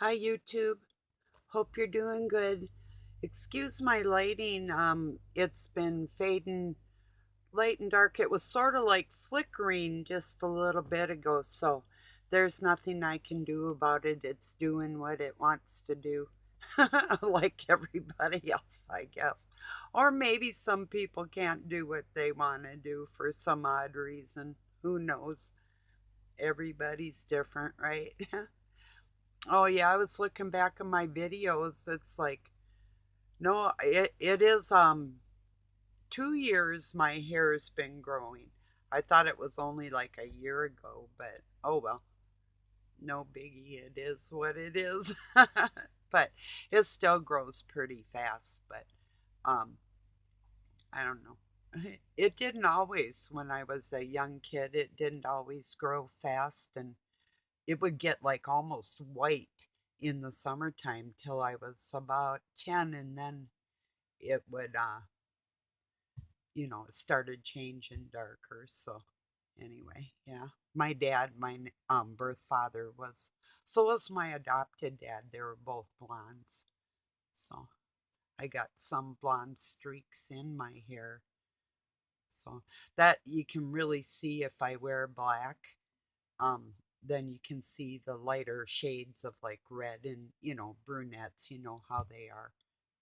Hi YouTube. Hope you're doing good. Excuse my lighting. It's been fading light and dark. It was sort of like flickering just a little bit ago, so there's nothing I can do about it. It's doing what it wants to do. Like everybody else, I guess. Or maybe some people can't do what they want to do for some odd reason. Who knows? Everybody's different, right? Oh yeah, I was looking back at my videos. It's like no, it is 2 years my hair's been growing. I thought it was only like a year ago, but oh well, no biggie. It is what it is. But it still grows pretty fast, but um I don't know. It didn't always when I was a young kid. It didn't always grow fast, and it would get like almost white in the summertime till I was about 10, and then it would it started changing darker. So anyway, yeah. My dad, my birth father was, so was my adopted dad. They were both blondes. So I got some blonde streaks in my hair. So that you can really see if I wear black. um, then you can see the lighter shades of like red and, brunettes, you know how they are.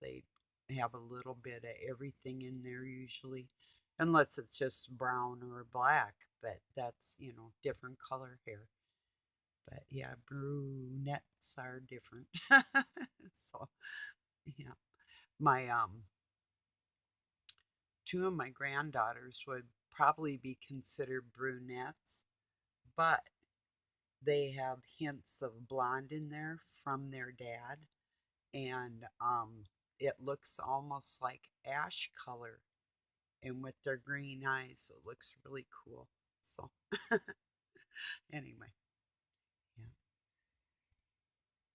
They have a little bit of everything in there usually, unless it's just brown or black, but that's, different color hair. But yeah, brunettes are different. So, yeah. My two of my granddaughters would probably be considered brunettes, but they have hints of blonde in there from their dad, and it looks almost like ash color, and with their green eyes, it looks really cool. So anyway, yeah.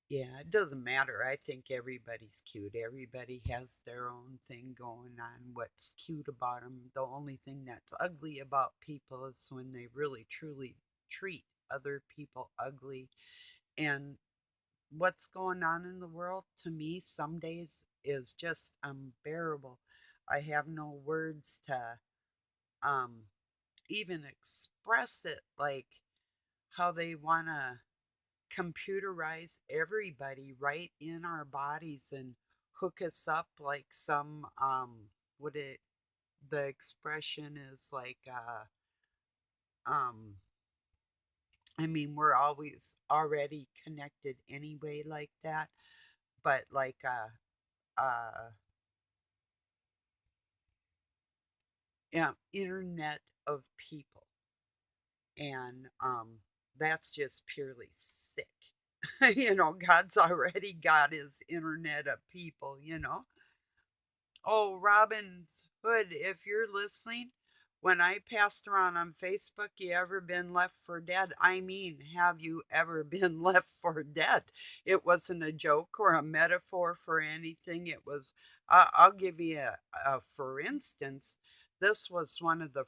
Yeah, it doesn't matter. I think everybody's cute. Everybody has their own thing going on. What's cute about them? The only thing that's ugly about people is when they really truly treat other people ugly. And what's going on in the world to me some days is just unbearable. I have no words to um, even express it, like how they want to computerize everybody right in our bodies and hook us up like some, what it, the expression is like, um, I mean, we're always already connected anyway, like that, but like, internet of people, and that's just purely sick. God's already got his internet of people. Oh, Robin's Hood, if you're listening, when I passed around on Facebook, you ever been left for dead? I mean, have you ever been left for dead? It wasn't a joke or a metaphor for anything. It was, I'll give you a for instance. This was one of the,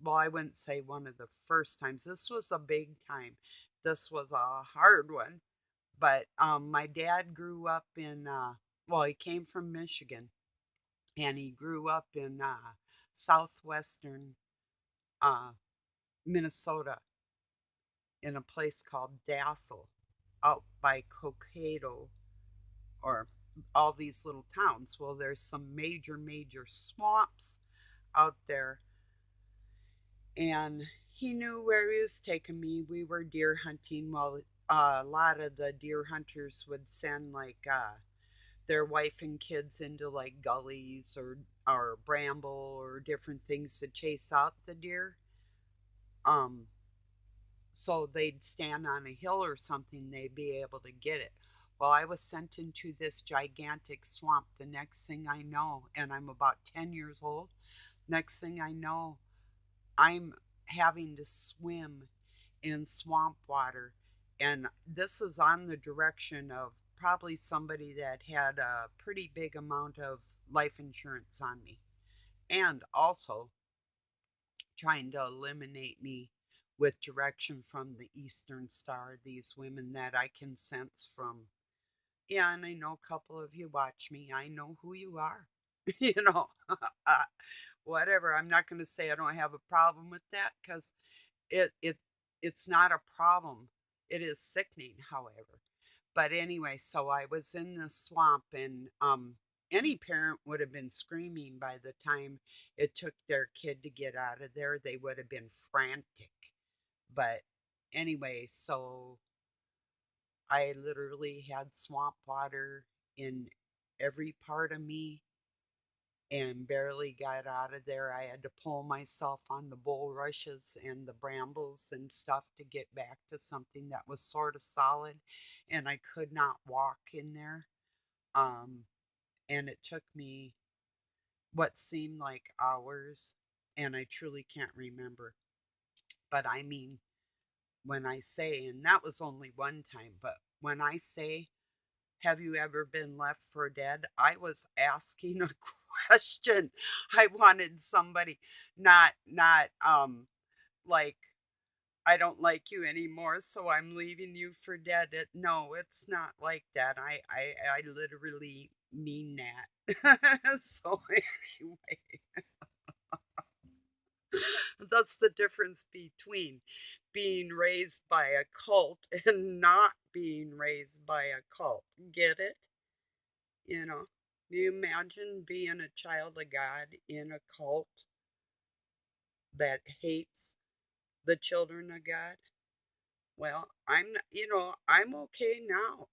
well, I wouldn't say one of the first times. This was a big time. This was a hard one. But my dad grew up in, well, he came from Michigan, and he grew up in southwestern uh, Minnesota in a place called Dassel out by Cokato, or all these little towns. Well, there's some major, major swamps out there, and he knew where he was taking me. We were deer hunting. Well, a lot of the deer hunters would send like their wife and kids into like gullies or bramble or different things to chase out the deer. Um, so they'd stand on a hill or something, they'd be able to get it. Well, I was sent into this gigantic swamp. The next thing I know, and I'm about 10 years old, next thing I know, I'm having to swim in swamp water. And this is on the direction of probably somebody that had a pretty big amount of life insurance on me. And also trying to eliminate me with direction from the Eastern Star, these women that I can sense from. Yeah, and I know a couple of you watch me. I know who you are. You know, uh, whatever. I'm not going to say I don't have a problem with that because it it it's not a problem. It is sickening, however. But anyway, so I was in the swamp, and any parent would have been screaming by the time it took their kid to get out of there. They would have been frantic. But anyway, so I literally had swamp water in every part of me and barely got out of there. I had to pull myself on the bulrushes and the brambles and stuff to get back to something that was sort of solid, and I could not walk in there. Um, and it took me what seemed like hours, and I truly can't remember. But I mean, when I say, and that was only one time, but when I say, have you ever been left for dead? I was asking a question. I wanted somebody, not like, I don't like you anymore, so I'm leaving you for dead. No, it's not like that. I literally mean that. So anyway, that's the difference between being raised by a cult and not being raised by a cult. Get it? You know, you imagine being a child of God in a cult that hates the children of God? Well, I'm okay now,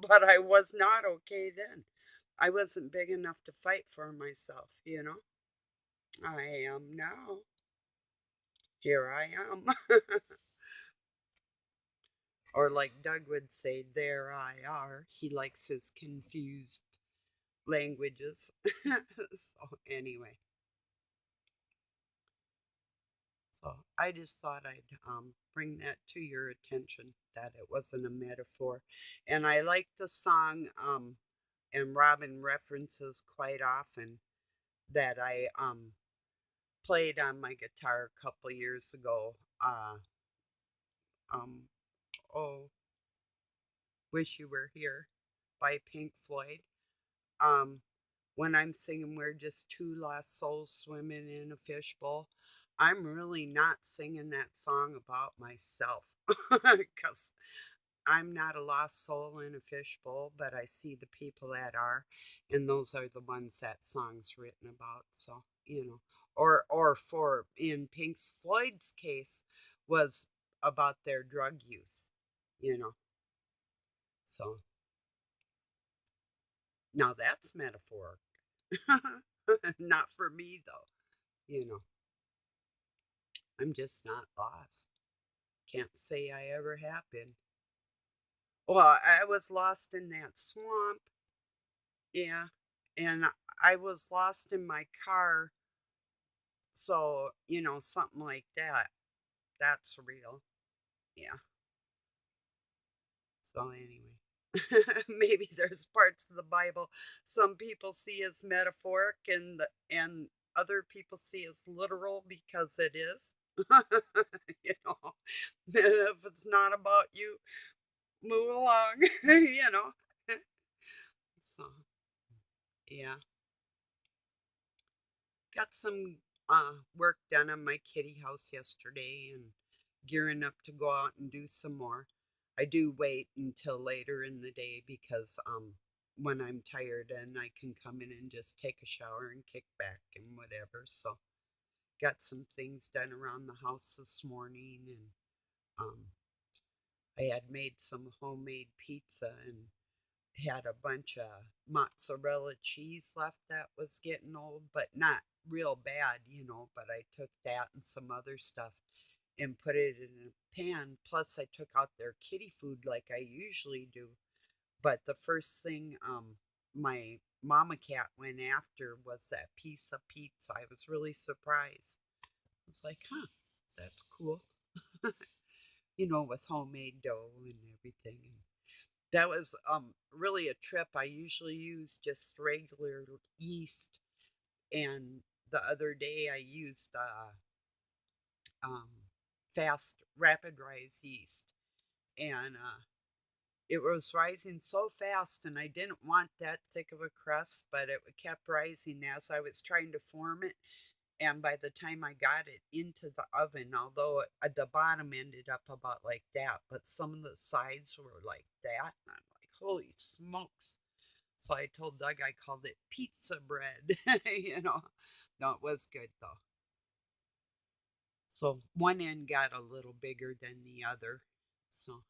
but I was not okay then. I wasn't big enough to fight for myself. I am now. Here I am. Or like Doug would say, there I are. He likes his confused languages. So anyway, so I just thought I'd bring that to your attention that it wasn't a metaphor. And I like the song, and Robin references quite often that I played on my guitar a couple years ago. Um, oh, Wish You Were Here by Pink Floyd. Um, when I'm singing We're Just Two Lost Souls Swimming in a Fishbowl, I'm really not singing that song about myself because I'm not a lost soul in a fishbowl, but I see the people that are, and those are the ones that song's written about. So, or for in Pink Floyd's case, was about their drug use, you know. So now that's metaphor. Not for me though. You know, I'm just not lost. Can't say I ever have been. Well, I was lost in that swamp. Yeah. And I was lost in my car. So, something like that. That's real. Yeah. So, anyway, maybe there's parts of the Bible some people see as metaphoric and other people see as literal because it is. you know, if it's not about you, move along, you know. So, yeah, got some work done on my kitty house yesterday and gearing up to go out and do some more. I do wait until later in the day because when I'm tired and I can come in and just take a shower and kick back and whatever. So got some things done around the house this morning, and um I had made some homemade pizza and had a bunch of mozzarella cheese left that was getting old, but not real bad, But I took that and some other stuff and put it in a pan. Plus, I took out their kitty food like I usually do. But the first thing my mama cat went after was that piece of pizza. I was really surprised. I was like, huh, that's cool. With homemade dough and everything. That was really a trip. I usually use just regular yeast, and the other day I used um, fast rapid rise yeast, and it was rising so fast, and I didn't want that thick of a crust, but it kept rising as I was trying to form it. And by the time I got it into the oven, although the bottom ended up about like that, but some of the sides were like that, and I'm like, holy smokes. So I told Doug I called it pizza bread, you know. No, it was good though. So one end got a little bigger than the other. So,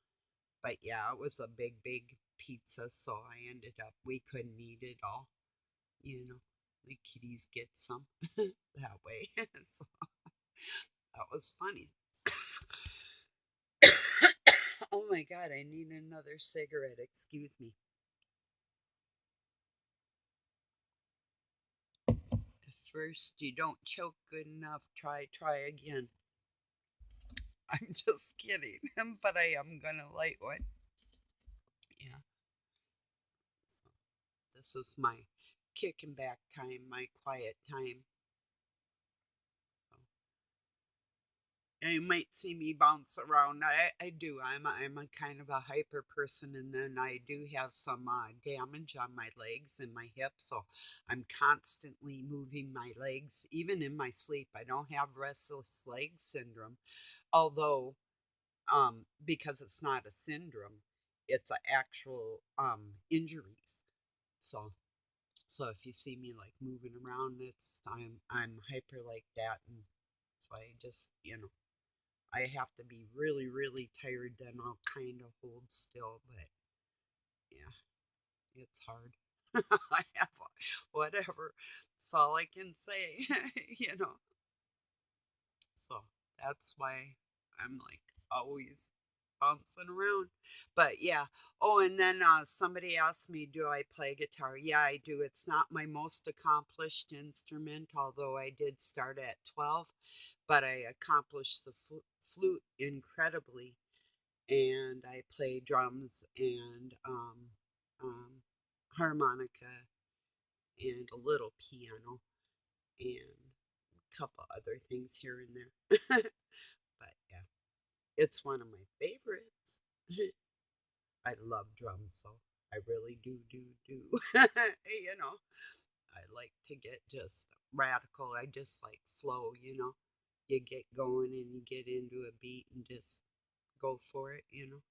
but yeah, it was a big, big pizza. So I ended up, we couldn't eat it all, you know. The kitties get some that way. So that was funny. Oh my God, I need another cigarette. Excuse me. If first you don't choke good enough, try again. I'm just kidding, but I am gonna light one. Yeah. So this is my kicking back time, my quiet time. So, and you might see me bounce around. I do. I'm a kind of a hyper person, and then I do have some damage on my legs and my hips, so I'm constantly moving my legs, even in my sleep. I don't have restless leg syndrome, although because it's not a syndrome, it's an actual injuries. So so if you see me like moving around, it's I'm hyper like that, and so I just I have to be really really tired, then I'll kind of hold still. But yeah, it's hard. I have whatever. That's all I can say, you know. So that's why I'm like always bouncing around. But yeah. Oh, and then somebody asked me, do I play guitar? Yeah, I do. It's not my most accomplished instrument, although I did start at 12, but I accomplished the flute incredibly. And I play drums and harmonica and a little piano and a couple other things here and there. But yeah, it's one of my favorites. I love drums, so I really do. You know, I like to get just radical. I just like flow, you know. You get going and you get into a beat and just go for it, you know.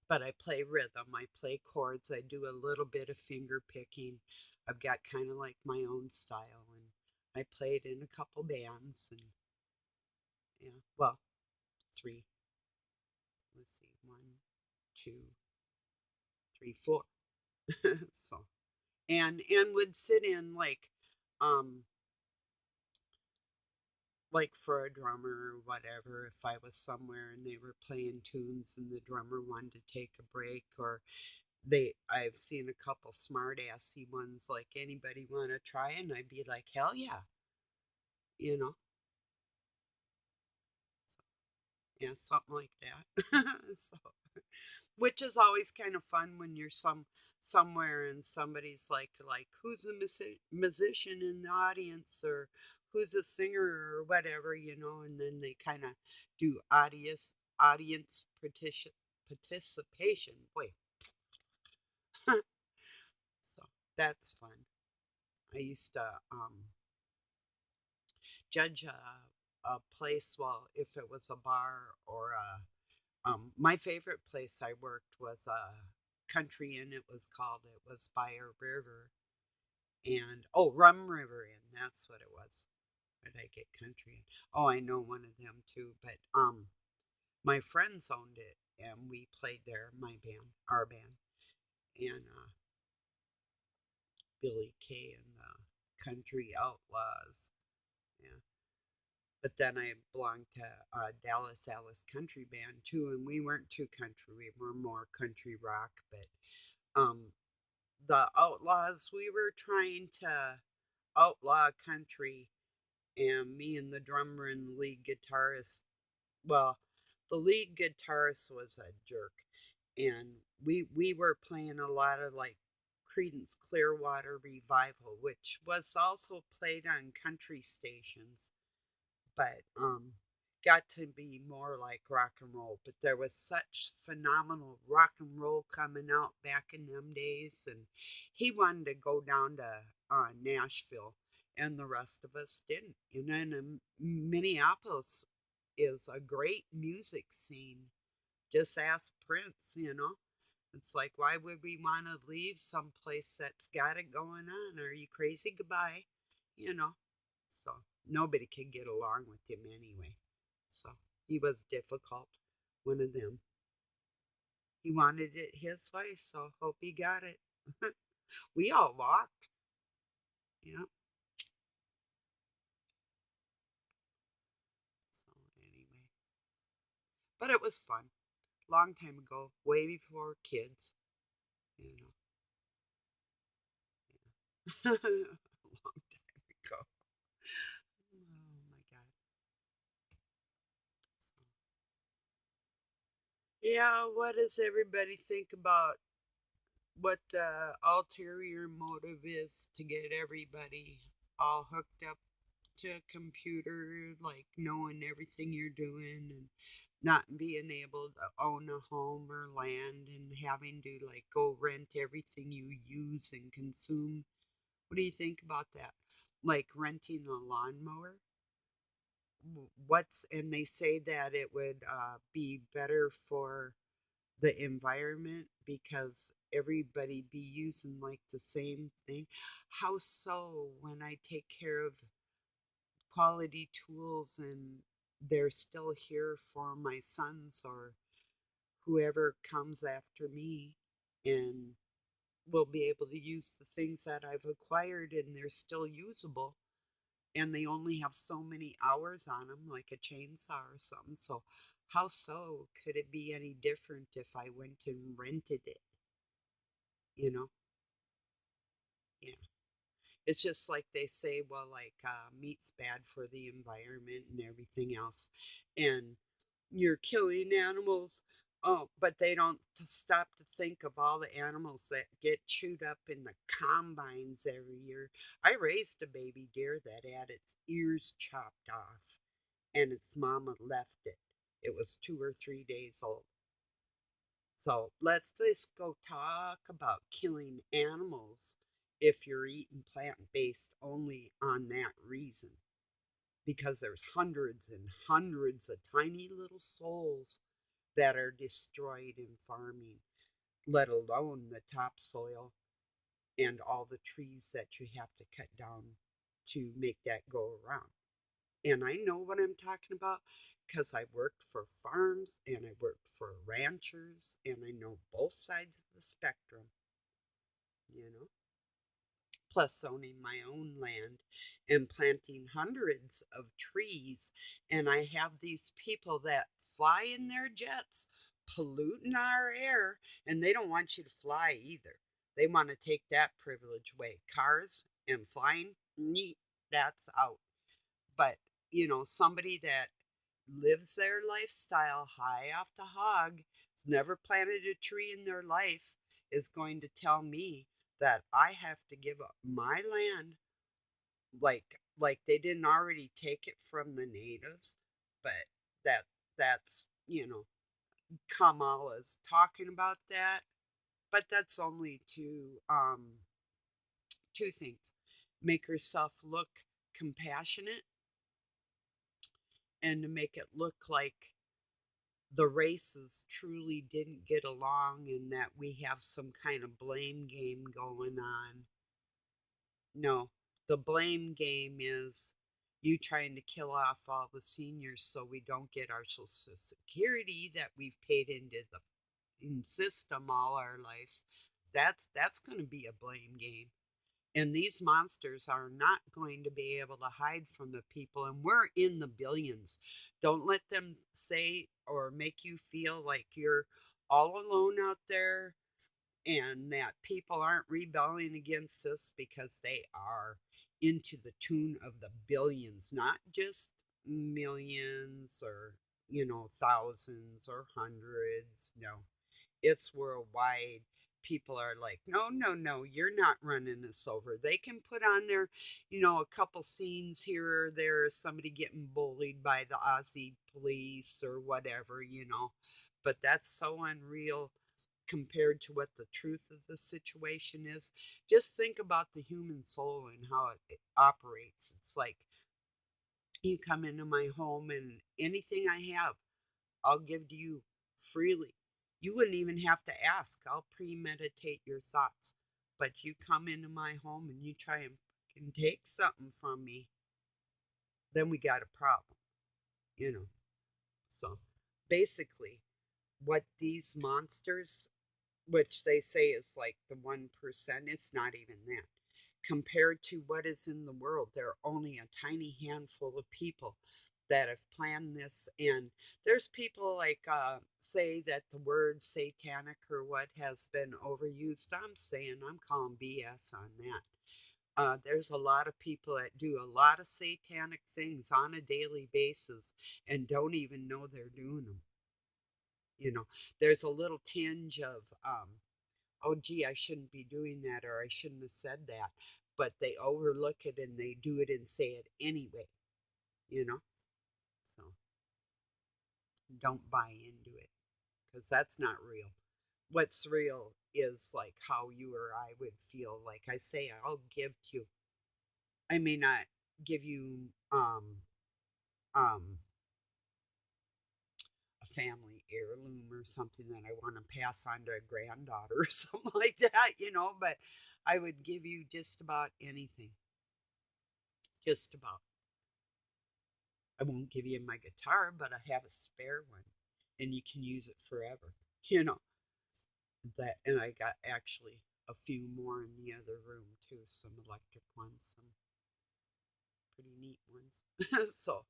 But I play rhythm. I play chords. I do a little bit of finger picking. I've got kind of like my own style, and I played in a couple bands, and yeah, well, three. Let's see, one, two, three, four. So and would sit in um like for a drummer or whatever if I was somewhere and they were playing tunes and the drummer wanted to take a break, or I've seen a couple smart assy ones like anybody want to try, and I'd be like hell yeah, you know. So, yeah, something like that. So which is always kind of fun when you're somewhere and somebody's like who's a musician in the audience, or who's a singer or whatever, you know, and then they kind of do audience participation. Boy, so that's fun. I used to judge a place, well, if it was a bar or a my favorite place I worked was a country inn. It was called. It was by a river, and oh, Rum River Inn. That's what it was. Where did I get country inn? Oh, I know one of them too. But my friends owned it, and we played there. My band, our band, and Billy Kay and the Country Outlaws. Yeah. But then I belonged to Dallas Alice Country Band too, and we weren't too country. We were more country rock. But um, the Outlaws, we were trying to outlaw country, and me and the drummer and the lead guitarist, well, the lead guitarist was a jerk, and we were playing a lot of like Creedence Clearwater Revival, which was also played on country stations. But got to be more like rock and roll, but there was such phenomenal rock and roll coming out back in them days, and he wanted to go down to Nashville, and the rest of us didn't. And Minneapolis is a great music scene. Just ask Prince. It's like, why would we want to leave someplace that's got it going on? Are you crazy? Goodbye. You know. So nobody could get along with him anyway. So he was difficult. One of them. He wanted it his way, so hope he got it. We all walked. Yeah. So anyway. But it was fun. Long time ago, way before kids, you know. Yeah. Long time ago. Oh my God. Yeah, what does everybody think about what the ulterior motive is to get everybody all hooked up to a computer, like knowing everything you're doing and not being able to own a home or land and having to like go rent everything you use and consume? What do you think about that? Like renting a lawnmower? And they say that it would be better for the environment because everybody be using like the same thing. How so when I take care of quality tools and they're still here for my sons or whoever comes after me and will be able to use the things that I've acquired and they're still usable and they only have so many hours on them, like a chainsaw or something. So, how so could it be any different if I went and rented it? You know? Yeah. It's just like they say, well, like meat's bad for the environment and everything else. And you're killing animals. Oh, but they don't stop to think of all the animals that get chewed up in the combines every year. I raised a baby deer that had its ears chopped off, and its mama left it. It was 2 or 3 days old. So let's just go talk about killing animals if you're eating plant based only on that reason. Because there's hundreds and hundreds of tiny little souls that are destroyed in farming, let alone the topsoil and all the trees that you have to cut down to make that go around. And I know what I'm talking about because I worked for farms and I worked for ranchers and I know both sides of the spectrum, you know. Plus owning my own land and planting hundreds of trees. And I have these people that fly in their jets, polluting our air, and they don't want you to fly either. They want to take that privilege away. Cars and flying, neat, that's out. But, somebody that lives their lifestyle high off the hog, has never planted a tree in their life, is going to tell me that I have to give up my land like they didn't already take it from the natives, but that's Kamala's talking about that, but that's only to two things. Make herself look compassionate and to make it look like the races truly didn't get along and that we have some kind of blame game going on. No, the blame game is you trying to kill off all the seniors so we don't get our social security that we've paid into the system all our lives. That's going to be a blame game. And these monsters are not going to be able to hide from the people. And we're in the billions. Don't let them say or make you feel like you're all alone out there and that people aren't rebelling against us because they are into the tune of the billions, not just millions or, thousands or hundreds. No, it's worldwide. people are like, no, no, no, you're not running this over. They can put on there, a couple scenes here or there, somebody getting bullied by the Aussie police or whatever, but that's so unreal compared to what the truth of the situation is. Just think about the human soul and how it operates. It's like you come into my home and anything I have, I'll give to you freely. You wouldn't even have to ask. I'll premeditate your thoughts. But you come into my home and you try and fucking take something from me, then we got a problem, you know. So basically, what these monsters, which they say is like the 1%, it's not even that. Compared to what is in the world, there are only a tiny handful of people that have planned this. And there's people like say that the word satanic or what has been overused. I'm calling BS on that. There's a lot of people that do a lot of satanic things on a daily basis and don't even know they're doing them. There's a little tinge of, oh, gee, I shouldn't be doing that or I shouldn't have said that. But they overlook it and they do it and say it anyway, you know? So don't buy into it because that's not real. What's real is like how you or I would feel. Like I say, I'll give to you. I may not give you um, a family heirloom or something that I want to pass on to a granddaughter or something like that, but I would give you just about anything. Just about. I won't give you my guitar, but I have a spare one and you can use it forever. You know, that and I got actually a few more in the other room too, some electric ones, some pretty neat ones. So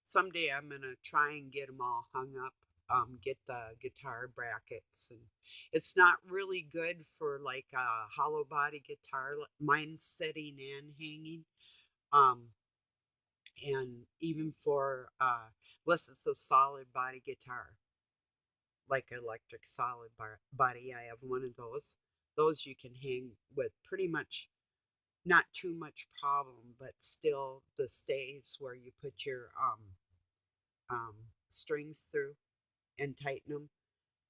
someday I'm gonna try and get them all hung up, get the guitar brackets, and it's not really good for like a hollow body guitar. Mine's setting and hanging, um, and even for unless it's a solid body guitar, like electric solid body. I have one of those. Those you can hang with pretty much not too much problem, but still the stays where you put your strings through and tighten them,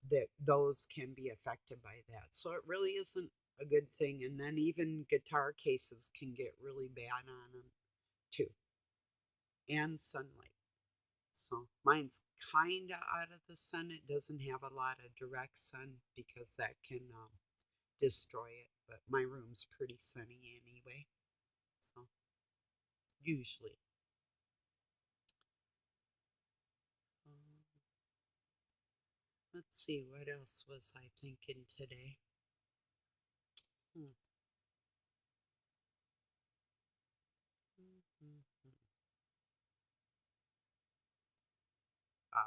that those can be affected by that. So it really isn't a good thing. And then even guitar cases can get really bad on them too, and sunlight. So mine's kind of out of the sun. It doesn't have a lot of direct sun because that can destroy it. But my room's pretty sunny anyway. So usually. Um, let's see, what else was I thinking today? Hmm. Mm-hmm.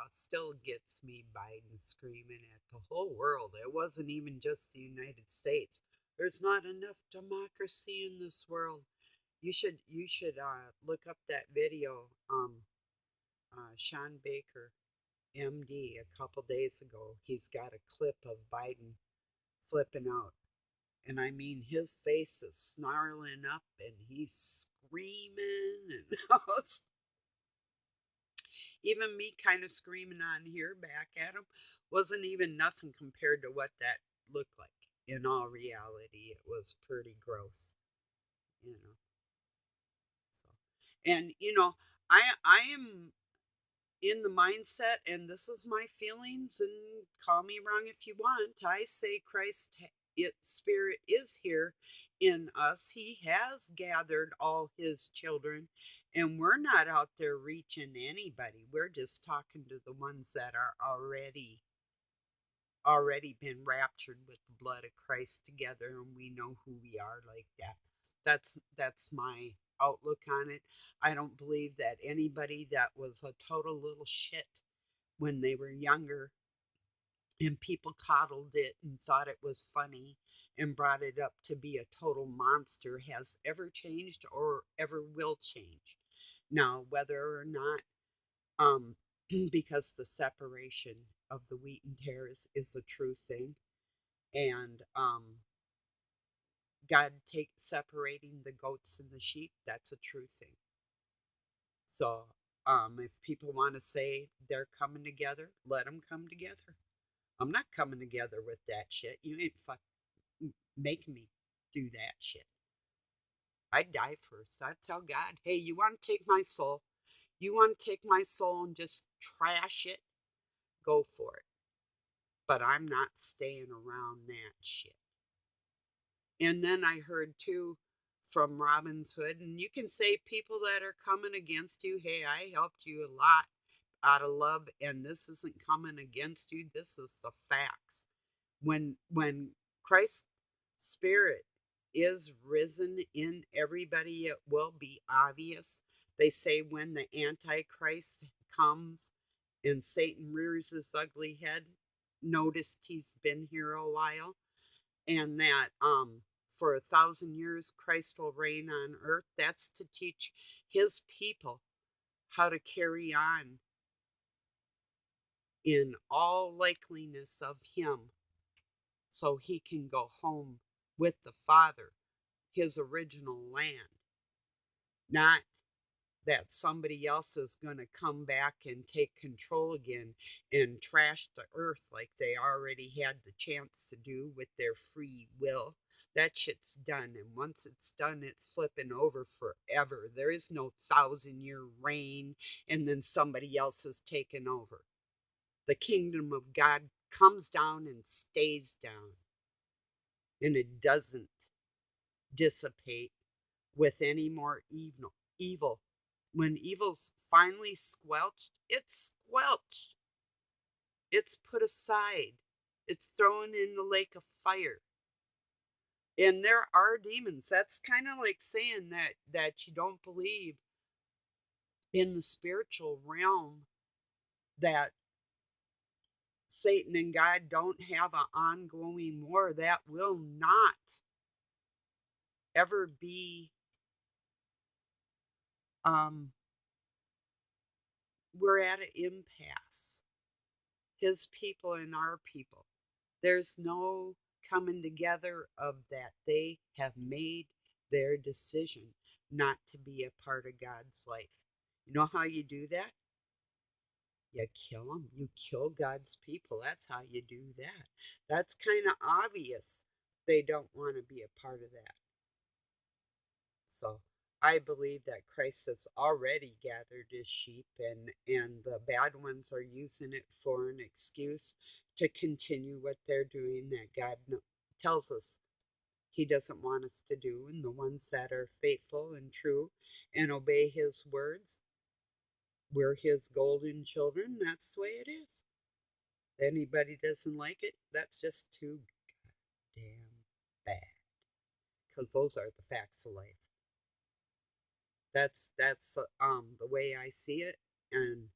It still gets me Biden screaming at the whole world. It wasn't even just the United States. There's not enough democracy in this world. You should look up that video. Sean Baker, MD, a couple days ago. He's got a clip of Biden flipping out, and I mean his face is snarling up, and he's screaming, and even me kind of screaming on here back at him wasn't even nothing compared to what that looked like. In all reality, it was pretty gross, you know. So, and I am in the mindset, and this is my feelings, and call me wrong if you want. I say Christ, Spirit is here in us. He has gathered all His children, and we're not out there reaching anybody. We're just talking to the ones that are already been raptured with the blood of Christ together, and we know who we are like that. That's my outlook on it. I don't believe that anybody that was a total little shit when they were younger and people coddled it and thought it was funny and brought it up to be a total monster has ever changed or ever will change. Now, whether or not um, because the separation of the wheat and tares is a true thing. And God separating the goats and the sheep, that's a true thing. So if people want to say they're coming together, let them come together. I'm not coming together with that shit. You ain't making me do that shit. I'd die first. I'd tell God, hey, you want to take my soul? You want to take my soul and just trash it? Go for it. But I'm not staying around that shit. And then I heard too from Robin's Hood, and you can say people that are coming against you, hey, I helped you a lot out of love, and this isn't coming against you. This is the facts. When Christ's spirit is risen in everybody, it will be obvious. They say when the Antichrist comes and Satan rears his ugly head, noticed he's been here a while, and that for 1,000 years Christ will reign on earth. That's to teach his people how to carry on in all likeliness of him, so he can go home with the Father, his original land. Not that somebody else is going to come back and take control again and trash the earth like they already had the chance to do with their free will. That shit's done, and once it's done, it's flipping over forever. There is no 1,000-year reign and then somebody else is taken over. The kingdom of God comes down and stays down, and it doesn't dissipate with any more evil. When evil's finally squelched, it's squelched. It's put aside. It's thrown in the lake of fire. And there are demons. That's kind of like saying that you don't believe in the spiritual realm, that Satan and God don't have an ongoing war. That will not ever be we're at an impasse, his people and our people. There's no coming together of that. They have made their decision not to be a part of God's life. You know how you do that? You kill them. You kill God's people. That's how you do that. That's kind of obvious. They don't want to be a part of that. So I believe that Christ has already gathered his sheep, and the bad ones are using it for an excuse to continue what they're doing that God tells us he doesn't want us to do. And the ones that are faithful and true and obey his words, we're his golden children. That's the way it is. Anybody doesn't like it, that's just too damn bad, because those are the facts of life. That's the way I see it, and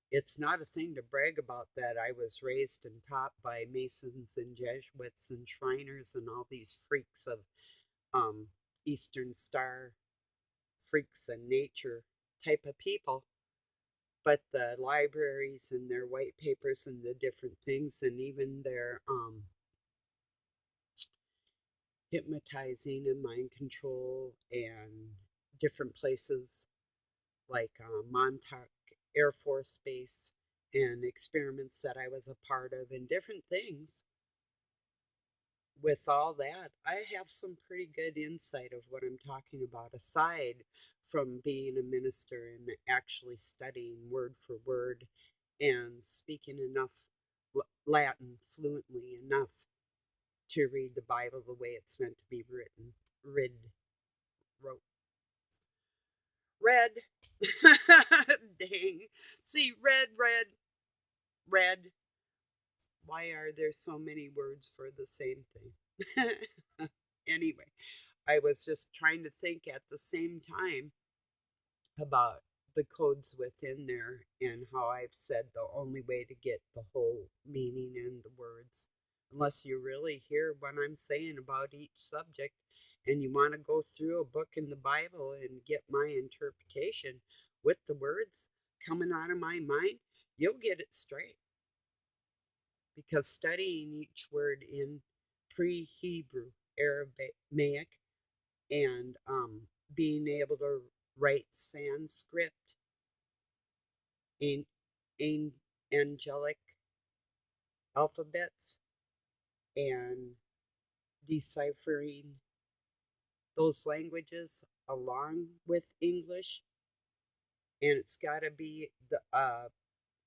it's not a thing to brag about that I was raised and taught by Masons and Jesuits and Shriners and all these freaks of Eastern Star freaks and nature type of people. But the libraries and their white papers and the different things, and even their hypnotizing and mind control and different places like Montauk Air Force Base and experiments that I was a part of and different things. With all that, I have some pretty good insight of what I'm talking about, aside from being a minister and actually studying word for word and speaking enough Latin fluently enough to read the Bible the way it's meant to be written. Wrote. Read. Dang. See, red. Why are there so many words for the same thing? Anyway, I was just trying to think at the same time about the codes within there and how I've said the only way to get the whole meaning in the words, unless you really hear what I'm saying about each subject and you want to go through a book in the Bible and get my interpretation with the words coming out of my mind, you'll get it straight. because studying each word in pre-Hebrew, Aramaic, and being able to write Sanskrit in, in angelic alphabets and deciphering those languages along with English, and it's got to be the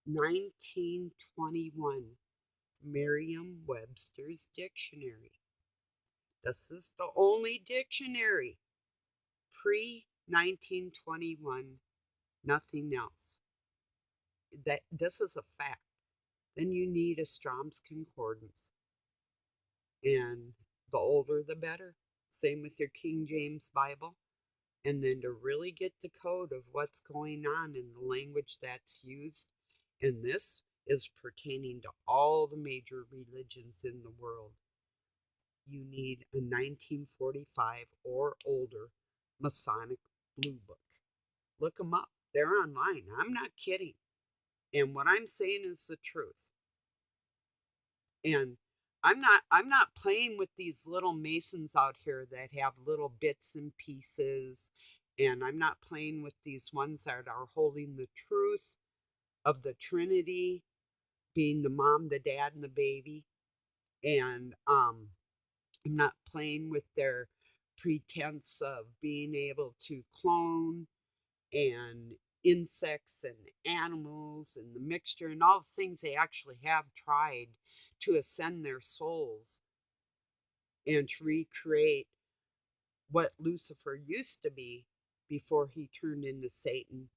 1921 Merriam-Webster's dictionary. This is the only dictionary pre 1921, nothing else. That this is a fact. Then you need a Strong's Concordance, and the older the better. Same with your King James Bible. And then to really get the code of what's going on in the language that's used, and this is pertaining to all the major religions in the world, you need a 1945 or older Masonic Blue Book. Look them up. They're online. I'm not kidding. And what I'm saying is the truth. And I'm not playing with these little Masons out here that have little bits and pieces, and I'm not playing with these ones that are holding the truth of the Trinity, being the mom, the dad, and the baby. And I'm not playing with their pretense of being able to clone and insects and animals and the mixture and all the things they actually have tried to ascend their souls and to recreate what Lucifer used to be before he turned into Satan,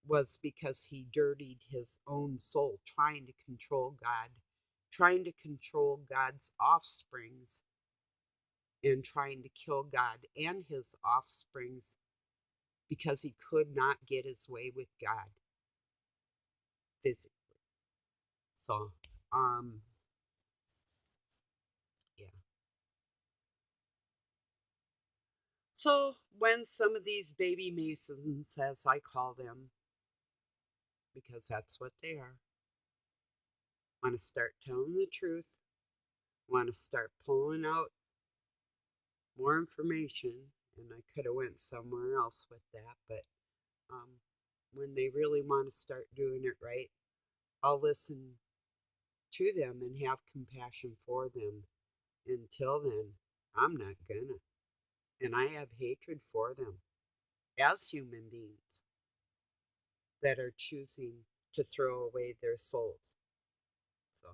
was because he dirtied his own soul trying to control God, trying to control God's offsprings, and trying to kill God and his offsprings because he could not get his way with God physically. So, yeah. So when some of these baby Masons, as I call them, because that's what they are, want to start telling the truth, want to start pulling out more information, and I could have went somewhere else with that, but um, when they really want to start doing it right, I'll listen to them and have compassion for them. Until then, I'm not gonna. And I have hatred for them as human beings that are choosing to throw away their souls. So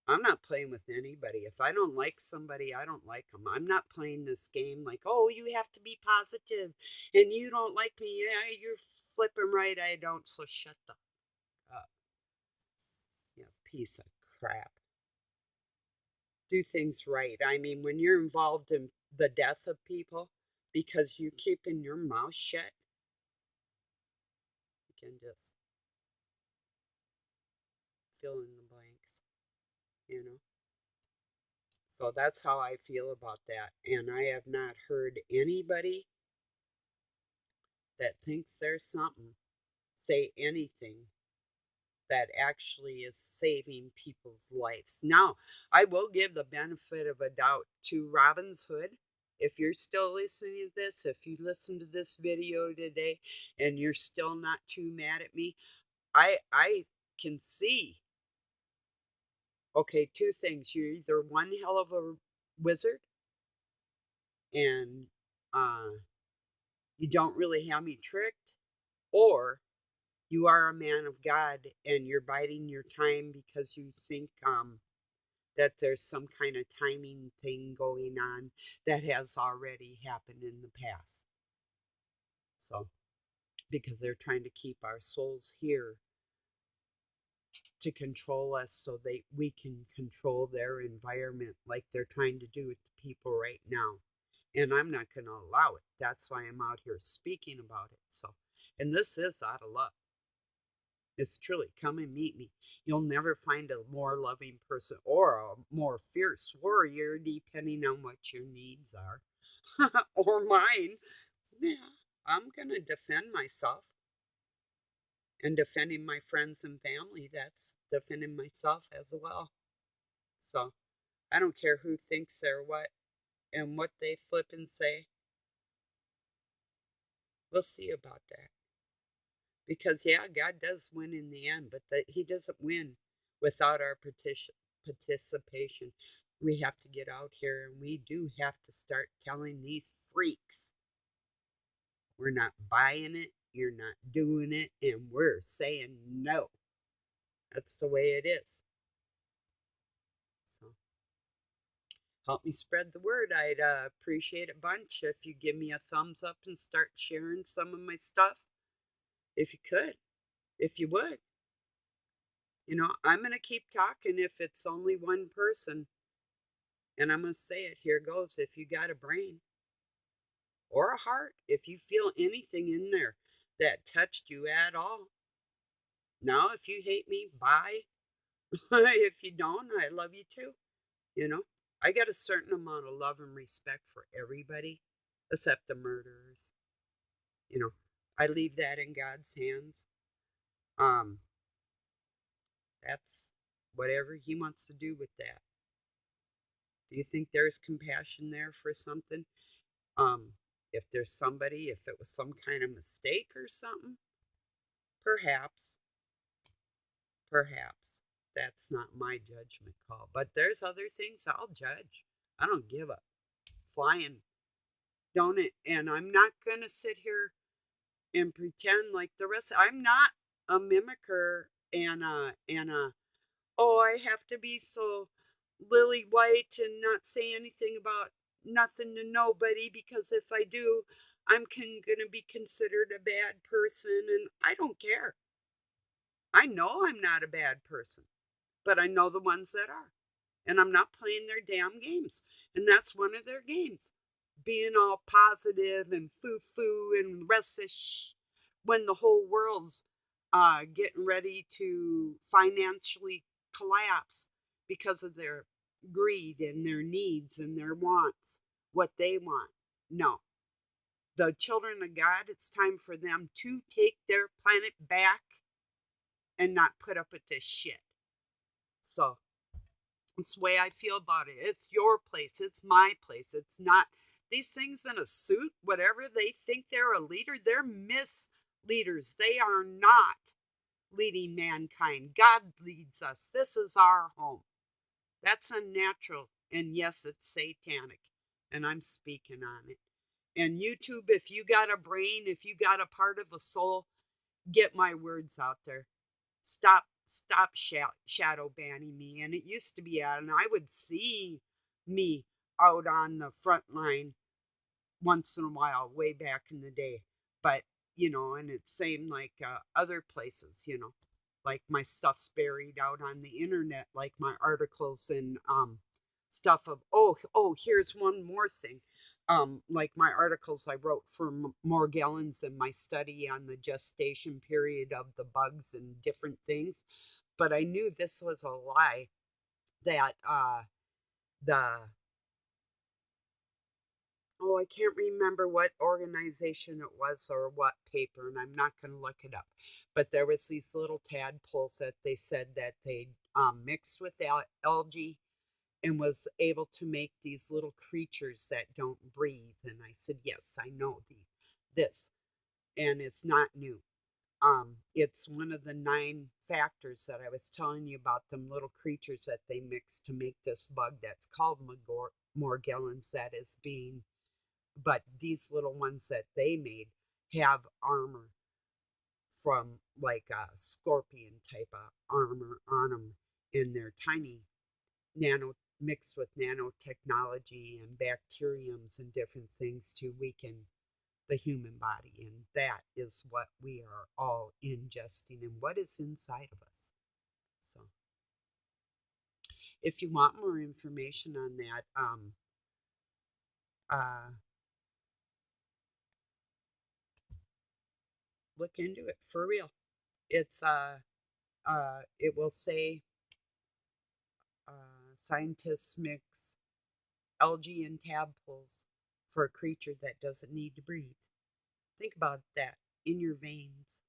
I'm not playing with anybody. If I don't like somebody, I don't like them. I'm not playing this game like, oh, you have to be positive and you don't like me. Yeah, you're flipping right. I don't. So shut the up. You piece of crap. Do things right. I mean, when you're involved in the death of people because you're keeping your mouth shut, you can just fill in the blanks, you know? So that's how I feel about that. And I have not heard anybody that thinks there's something say anything that actually is saving people's lives. Now, I will give the benefit of a doubt to Robin's Hood. If you're still listening to this, if you listen to this video today and you're still not too mad at me, I can see, okay, two things. You're either one hell of a wizard and you don't really have me tricked, or you are a man of God and you're biding your time because you think that there's some kind of timing thing going on that has already happened in the past. So, because they're trying to keep our souls here to control us so we can control their environment like they're trying to do with the people right now. And I'm not going to allow it. That's why I'm out here speaking about it. So, and this is out of love. It's truly, come and meet me. You'll never find a more loving person or a more fierce warrior, depending on what your needs are or mine. Yeah, I'm going to defend myself. And defending my friends and family, that's defending myself as well. So I don't care who thinks they're what and what they flip and say. We'll see about that. Because, yeah, God does win in the end, but He doesn't win without our participation. We have to get out here and we do have to start telling these freaks we're not buying it, you're not doing it, and we're saying no. That's the way it is. So help me spread the word. I'd appreciate a bunch if you give me a thumbs up and start sharing some of my stuff. If you could, if you would. I'm going to keep talking if it's only one person. And I'm going to say it. Here goes. If you got a brain or a heart, if you feel anything in there that touched you at all. Now, if you hate me, bye. If you don't, I love you too. You know, I got a certain amount of love and respect for everybody except the murderers. You know, I leave that in God's hands. Um, that's whatever He wants to do with that. Do you think there's compassion there for something? Um, if there's somebody, if it was some kind of mistake or something, perhaps, perhaps that's not my judgment call. But there's other things I'll judge. I don't give a flying, don't it? And I'm not gonna sit here and pretend like the rest. I'm not a mimicker and oh, I have to be so lily white and not say anything about nothing to nobody because if I do, I'm going to be considered a bad person and I don't care. I know I'm not a bad person, but I know the ones that are. And I'm not playing their damn games. And that's one of their games. Being all positive and foo-foo and rest of when the whole world's getting ready to financially collapse because of their greed and their needs and their wants, what they want. No. The children of God, it's time for them to take their planet back and not put up with this shit. So it's the way I feel about it. It's your place. It's my place. It's not these things in a suit, whatever they think they're a leader, they're misleaders. They are not leading mankind. God leads us. This is our home. That's unnatural. And yes, it's satanic. And I'm speaking on it. And YouTube, if you got a brain, if you got a part of a soul, get my words out there. Stop shadow banning me. And it used to be out, and I would see me out on the front line once in a while, way back in the day. But, and it's same like other places, like my stuff's buried out on the internet, like my articles and stuff of, here's one more thing. Like my articles I wrote for Morgellons and my study on the gestation period of the bugs and different things. But I knew this was a lie that the I can't remember what organization it was or what paper, and I'm not going to look it up. But there was these little tadpoles that they said that they mixed with algae and was able to make these little creatures that don't breathe. And I said, yes, I know this, and it's not new. It's one of the 9 factors that I was telling you about, them little creatures that they mixed to make this bug that's called Morgellons that is being, but these little ones that they made have armor from like a scorpion type of armor on them, and they're tiny nano mixed with nanotechnology and bacteriums and different things to weaken the human body. And that is what we are all ingesting and what is inside of us. So if you want more information on that, uh, look into it for real. It's it will say scientists mix algae and tadpoles for a creature that doesn't need to breathe. Think about that in your veins.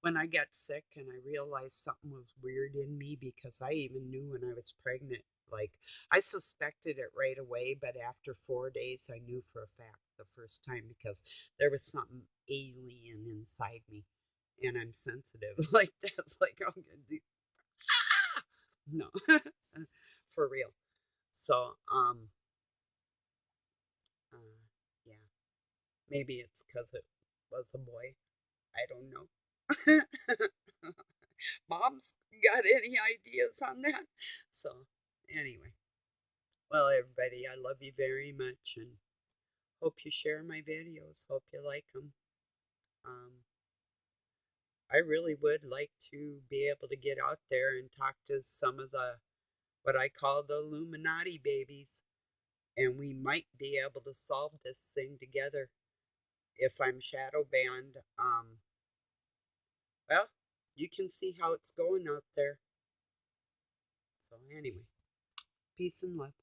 when I got sick and I realized something was weird in me because I even knew when I was pregnant. Like, I suspected it right away, but after 4 days, I knew for a fact the first time because there was something alien inside me. And I'm sensitive. Like, that's like, oh, no, for real. So, uh, yeah, maybe it's because it was a boy. I don't know. Mom's got any ideas on that? So, anyway, well, everybody, I love you very much and hope you share my videos. Hope you like them. Um, I really would like to be able to get out there and talk to some of the what I call the Illuminati babies, and we might be able to solve this thing together if I'm shadow banned. Well, you can see how it's going out there. So, anyway, peace and love.